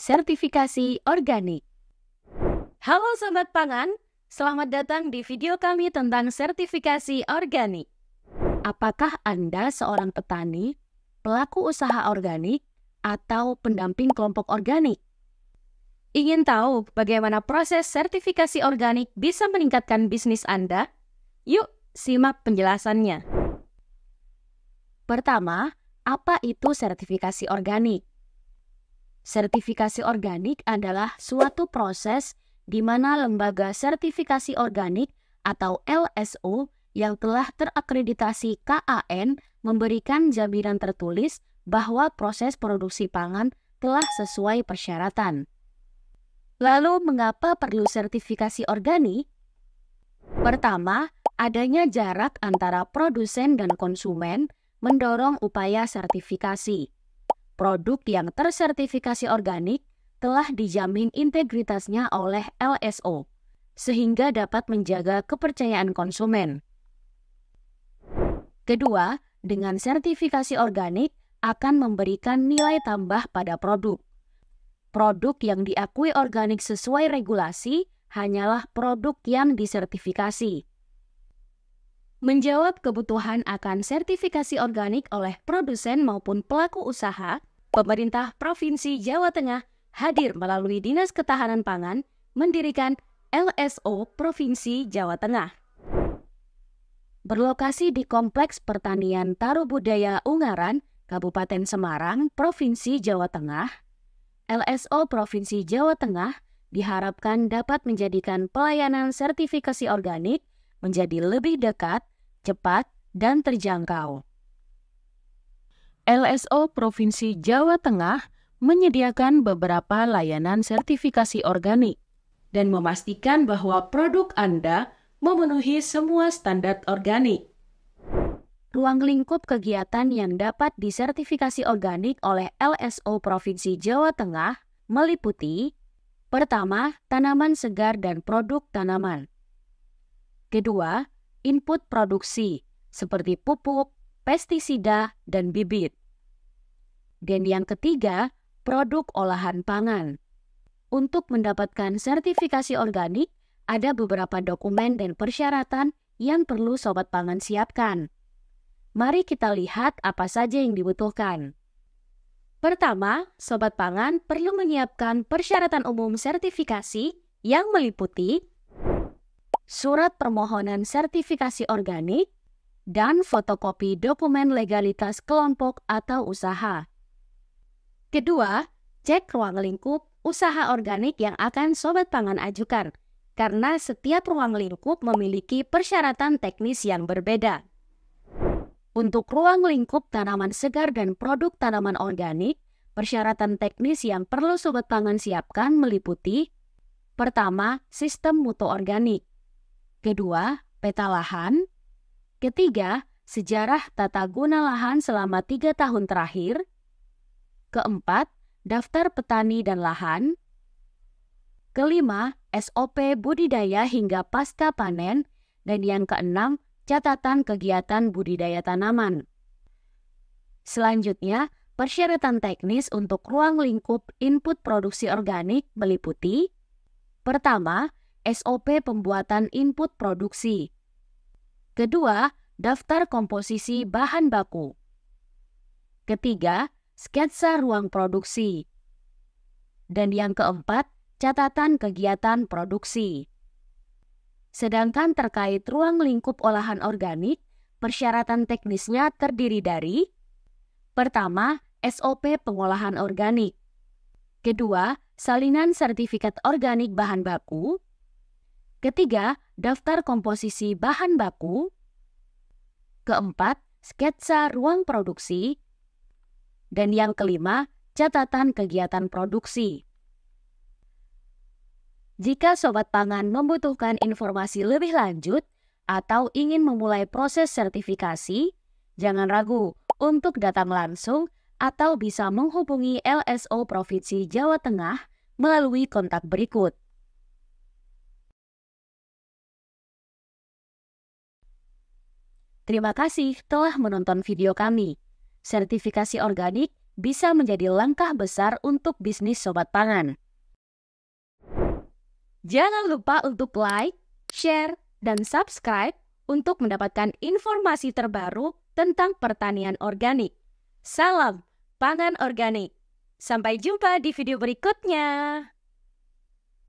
sertifikasi organik. Halo Sobat Pangan, selamat datang di video kami tentang sertifikasi organik. Apakah Anda seorang petani, pelaku usaha organik, atau pendamping kelompok organik? Ingin tahu bagaimana proses sertifikasi organik bisa meningkatkan bisnis Anda? Yuk, simak penjelasannya. Pertama, apa itu sertifikasi organik? Sertifikasi organik adalah suatu proses di mana lembaga sertifikasi organik atau LSO yang telah terakreditasi KAN memberikan jaminan tertulis bahwa proses produksi pangan telah sesuai persyaratan. Lalu, mengapa perlu sertifikasi organik? Pertama, adanya jarak antara produsen dan konsumen mendorong upaya sertifikasi. Produk yang tersertifikasi organik telah dijamin integritasnya oleh LSO, sehingga dapat menjaga kepercayaan konsumen. Kedua, dengan sertifikasi organik akan memberikan nilai tambah pada produk. Produk yang diakui organik sesuai regulasi hanyalah produk yang disertifikasi. Menjawab kebutuhan akan sertifikasi organik oleh produsen maupun pelaku usaha, pemerintah Provinsi Jawa Tengah hadir melalui Dinas Ketahanan Pangan mendirikan LSO Provinsi Jawa Tengah. Berlokasi di Kompleks Pertanian Taro Budaya Ungaran, Kabupaten Semarang, Provinsi Jawa Tengah, LSO Provinsi Jawa Tengah diharapkan dapat menjadikan pelayanan sertifikasi organik menjadi lebih dekat, cepat, dan terjangkau. LSO Provinsi Jawa Tengah menyediakan beberapa layanan sertifikasi organik dan memastikan bahwa produk Anda memenuhi semua standar organik. Ruang lingkup kegiatan yang dapat disertifikasi organik oleh LSO Provinsi Jawa Tengah meliputi: pertama, tanaman segar dan produk tanaman. Kedua, input produksi seperti pupuk, pestisida, dan bibit. Dan yang ketiga, produk olahan pangan. Untuk mendapatkan sertifikasi organik, ada beberapa dokumen dan persyaratan yang perlu Sobat Pangan siapkan. Mari kita lihat apa saja yang dibutuhkan. Pertama, Sobat Pangan perlu menyiapkan persyaratan umum sertifikasi yang meliputi surat permohonan sertifikasi organik dan fotokopi dokumen legalitas kelompok atau usaha. Kedua, cek ruang lingkup usaha organik yang akan Sobat Pangan ajukan, karena setiap ruang lingkup memiliki persyaratan teknis yang berbeda. Untuk ruang lingkup tanaman segar dan produk tanaman organik, persyaratan teknis yang perlu Sobat Pangan siapkan meliputi: pertama, sistem mutu organik. Kedua, peta lahan. Ketiga, sejarah tata guna lahan selama 3 tahun terakhir. Keempat, daftar petani dan lahan. Kelima, SOP budidaya hingga pasca panen. Dan yang keenam, catatan kegiatan budidaya tanaman. Selanjutnya, persyaratan teknis untuk ruang lingkup input produksi organik meliputi: pertama, SOP pembuatan input produksi. Kedua, daftar komposisi bahan baku. Ketiga, sketsa ruang produksi. Dan yang keempat, catatan kegiatan produksi. Sedangkan terkait ruang lingkup olahan organik, persyaratan teknisnya terdiri dari: pertama, SOP pengolahan organik. Kedua, salinan sertifikat organik bahan baku. Ketiga, daftar komposisi bahan baku. Keempat, sketsa ruang produksi. Dan yang kelima, catatan kegiatan produksi. Jika Sobat Pangan membutuhkan informasi lebih lanjut atau ingin memulai proses sertifikasi, jangan ragu untuk datang langsung atau bisa menghubungi LSO Provinsi Jawa Tengah melalui kontak berikut. Terima kasih telah menonton video kami. Sertifikasi organik bisa menjadi langkah besar untuk bisnis Sobat Pangan. Jangan lupa untuk like, share, dan subscribe untuk mendapatkan informasi terbaru tentang pertanian organik. Salam Pangan Organik. Sampai jumpa di video berikutnya.